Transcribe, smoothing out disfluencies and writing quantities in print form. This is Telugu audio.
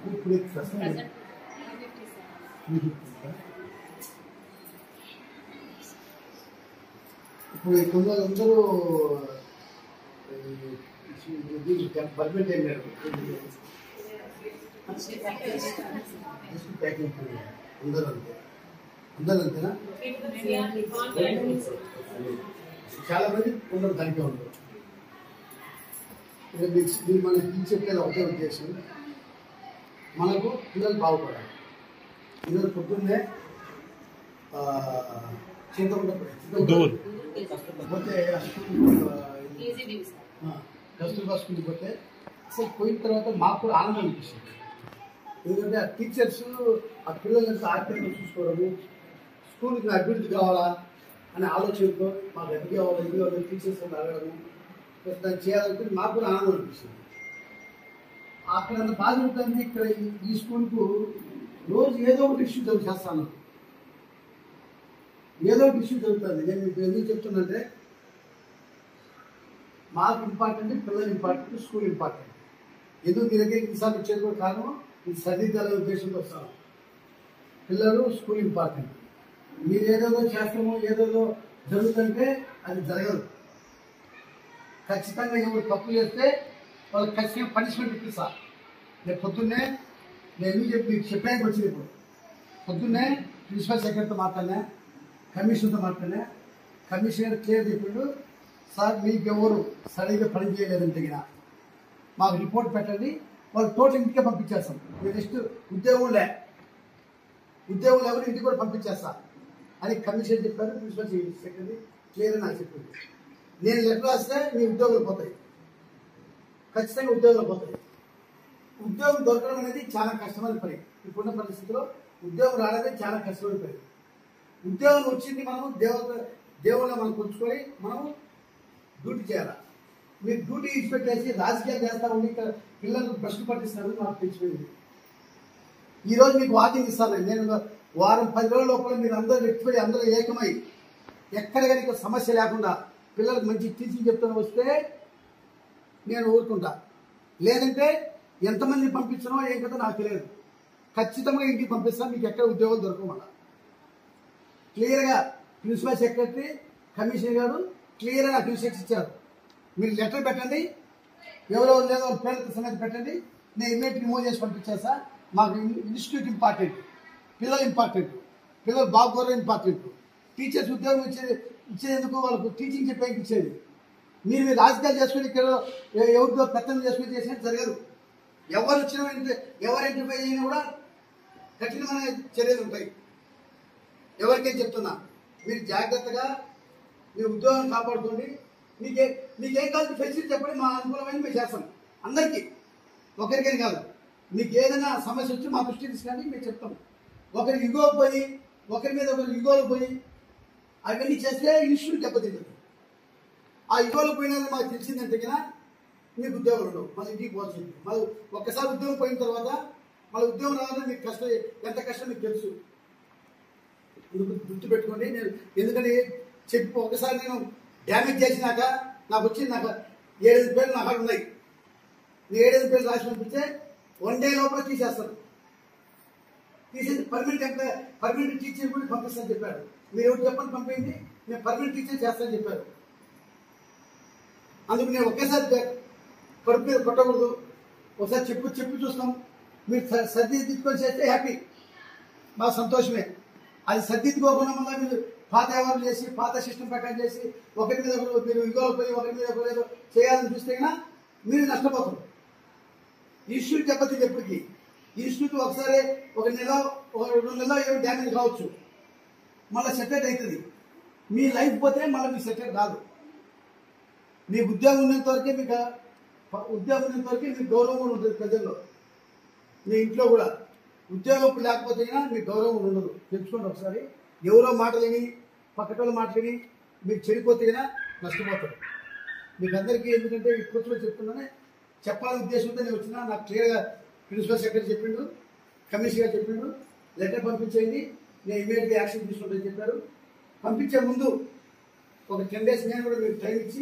ఇప్పుడు కొందరు పర్మిట్ అయినారు అందరూ అంతే అందరూ అంతేనా చాలా మంది కొందరు దానికే ఉంటారు మీరు మనకి చెప్పేది ఒకటే ఉద్దేశం మనకు పిల్లలు బాగుపడాలి ఈరోజు పొద్దున్నే పోతే కస్తూర్బా స్కూల్కి పోతే అసలు పోయిన తర్వాత మాకు కూడా ఆనందం అనిపిస్తుంది ఎందుకంటే ఆ టీచర్స్ ఆ పిల్లలంతా ఆర్థికంగా చూసుకోవడము స్కూల్కి అభివృద్ధి కావాలా అనే ఆలోచనతో మాకు ఎదుగు కావాలి ఇది కావాలి టీచర్స్ అడగడము దాన్ని చేయాలంటే మాకు కూడా ఆనందం అనిపిస్తుంది అక్కడ అంత బాధ ఉంటుంది ఇక్కడ ఈ స్కూల్కు రోజు ఏదో ఒకటి ఇష్యూ చేస్తాను ఏదో ఒక ఇష్యూ జరుగుతుంది నేను మీకు ఎందుకు చెప్తున్నంటే మాకు ఇంపార్టెంట్ పిల్లలు ఇంపార్టెంట్ స్కూల్ ఇంపార్టెంట్ ఎందుకు మీ దగ్గర ఈసారి వచ్చేది కూడా కారణం ఇది సరిదిద్దాలనే ఉద్దేశంతో వస్తాను పిల్లలు స్కూల్ ఇంపార్టెంట్ మీరు ఏదేదో చేస్తామో ఏదేదో జరుగుతుంటే అది జరగదు ఖచ్చితంగా ఎవరు తప్పు చేస్తే వాళ్ళకి ఖచ్చితంగా పనిష్మెంట్ ఇప్పిస్తా నేను పొద్దున్నే నేను మీకు చెప్పడానికి వచ్చింది ఇప్పుడు పొద్దున్నే ప్రిన్సిపల్ సెక్రటరీతో మాట్లాడినా కమిషనర్తో మాట్లాడినా కమిషనర్ క్లియర్ చెప్పిండు సార్ మీకు ఎవరు సరిగ్గా పని చేయలేదని తగిన మాకు రిపోర్ట్ పెట్టండి వాళ్ళు టోటల్ ఇంటికే పంపించేస్తాం మీరు నెక్స్ట్ ఉద్యోగులు ఎవరు ఇంటికి కూడా పంపించేస్తా అని కమిషనర్ చెప్పారు ప్రిన్సిపల్ సెక్రటరీ క్లియర్ నాకు చెప్పింది నేను లెటర్ రాస్తే మీ ఉద్యోగాలు పోతాయి ఖచ్చితంగా ఉద్యోగాలు పోతాయి ఉద్యోగం దొరకడం అనేది చాలా కష్టమైన పని ఇప్పుడున్న పరిస్థితిలో ఉద్యోగం రావడమే చాలా కష్టమైన పని ఉద్యోగం వచ్చింది మనం దేవుళ్ళ మనం పుచ్చుకొని మనం డ్యూటీ చేయాలి మీరు డ్యూటీ ఇన్స్పెక్ట్ రాజకీయాలు చేస్తా ఉండి ఇక్కడ పిల్లలకు ప్రశ్న పట్టిస్తారని మాకు తెలిసిపోయింది ఈరోజు మీకు వాకింగ్ ఇస్తాను నేను వారం 10 రోజుల లోపల మీరు అందరూ వ్యక్తిపడి అందరూ ఏకమై ఎక్కడ కానీ సమస్య లేకుండా పిల్లలకు మంచి టీచింగ్ చెప్తాను వస్తే నేను ఊరుకుంటా లేదంటే ఎంతమంది పంపించనో ఏం కదా నాకు తెలియదు ఖచ్చితంగా ఇంటికి పంపిస్తాను మీకు ఎక్కడ ఉద్యోగాలు దొరకమన్నా క్లియర్గా ప్రిన్సిపల్ సెక్రటరీ కమిషనర్ గారు క్లియర్గా నాకు ఇన్స్ట్రక్షన్ ఇచ్చారు మీరు లెటర్ పెట్టండి ఎవరెవరు లేదో పేర్లతో సంగతి పెట్టండి నేను ఇమీడియట్ రిమూవ్ చేసి పంపించేస్తా మాకు ఇన్స్టిట్యూట్ ఇంపార్టెంట్ పిల్లలు ఇంపార్టెంట్ పిల్లలు బాగోరు ఇంపార్టెంట్ టీచర్స్ ఉద్యోగం ఇచ్చేందుకు వాళ్ళకు టీచింగ్ చెప్పేందుకు ఇచ్చేది మీరు రాజకీయాలు చేసుకుని ఇక్కడ ఎవరితో పెత్తనం చేసుకుని చేసినట్టు జరగదు ఎవరు వచ్చిన ఎవరు ఎంట్రిఫై అయినా కూడా కఠినమైన చర్యలు ఉంటాయి ఎవరికైనా చెప్తున్నా మీరు జాగ్రత్తగా మీరు ఉద్యోగం కాపాడుకోండి మీకేం కాదు ఫెసిలిటీ చెప్పండి మా అనుకూలమైన మేము చేస్తాం అందరికీ ఒకరికైనా కాదు మీకు ఏదైనా సమస్య వచ్చి మా దృష్టి తీసుకుని మేము చెప్తాం ఒకరికి ఇగో పోయి ఒకరి మీద ఒకరికి ఇగోలు పోయి అవన్నీ చేస్తే ఇన్స్టిట్యూట్ దెబ్బతింటుంది ఆ ఇగోలు పోయినా మాకు తెలిసిందంటే కన్నా మీకు ఉద్యోగాలు ఉండవు మళ్ళీ ఇంటికి పోవాల్సింది మళ్ళీ ఒక్కసారి ఉద్యోగం పోయిన తర్వాత మళ్ళీ ఉద్యోగం రావాలని మీకు కష్టం ఎంత కష్టం మీకు తెలుసు గుర్తుపెట్టుకోండి నేను ఎందుకంటే చెప్పి ఒకసారి నేను డ్యామేజ్ చేసినాక నాకు వచ్చింది నాకు 7 పేర్లు నాకు ఉన్నాయి 7 పేర్లు రాసి పంపిస్తే 1 డే లోపల తీసేస్తాను తీసేసి పర్మనెంట్ టీచర్ కూడా పంపిస్తాను చెప్పారు మీరు ఎవరు చెప్పని పంపింది నేను పర్మనెంట్ టీచర్ చేస్తానని చెప్పారు అందుకు నేను ఒకేసారి కడుపు మీద కొట్టకూడదు ఒకసారి చెప్పి చూస్తాం మీరు సర్దిద్దుకొని చేస్తే హ్యాపీ మా సంతోషమే అది సర్దిద్దుకోకుండా మళ్ళీ మీరు పాత వ్యవహారం చేసి పాత సిస్టమ్ ప్రకారం చేసి ఒకరి మీద ఒకరు మీరు ఇగోలు పోయి ఒకరి మీద ఒకరు ఏదో చేయాలని చూస్తే కన్నా మీరు నష్టపోతారు ఇన్స్టిట్యూట్ దెబ్బతింది ఎప్పటికీ ఇన్స్టిట్యూట్ ఒకసారి 1 నెల 2 నెలలో ఏమి డ్యామేజ్ కావచ్చు మళ్ళీ సెటిల్ అవుతుంది మీ లైఫ్ పోతే మళ్ళీ మీకు సెటిల్ కాదు మీకు ఉద్యోగం ఉన్నంత వరకే మీకు గౌరవం కూడా ఉంటుంది ప్రజల్లో మీ ఇంట్లో కూడా ఉద్యోగం లేకపోతే మీకు గౌరవం ఉండదు తెలుసుకోండి ఒకసారి ఎవరో మాటలు విని పక్కటోళ్ళ మాటలు విని మీరు చెడిపోతే నష్టపోతారు మీకు అందరికీ ఎందుకంటే ఈ కూర్చొని చెప్తున్నానే చెప్పాలనే ఉద్దేశంతో నేను వచ్చినా నాకు క్లియర్గా ప్రిన్సిపల్ సెక్రటరీ చెప్పిండు కమిషనర్ చెప్పిండు లెటర్ పంపించేయండి నేను ఇమీడియట్గా యాక్షన్ తీసుకుంటానని చెప్పారు పంపించే ముందు ఒక 10 days నేను కూడా మీకు టైం ఇచ్చి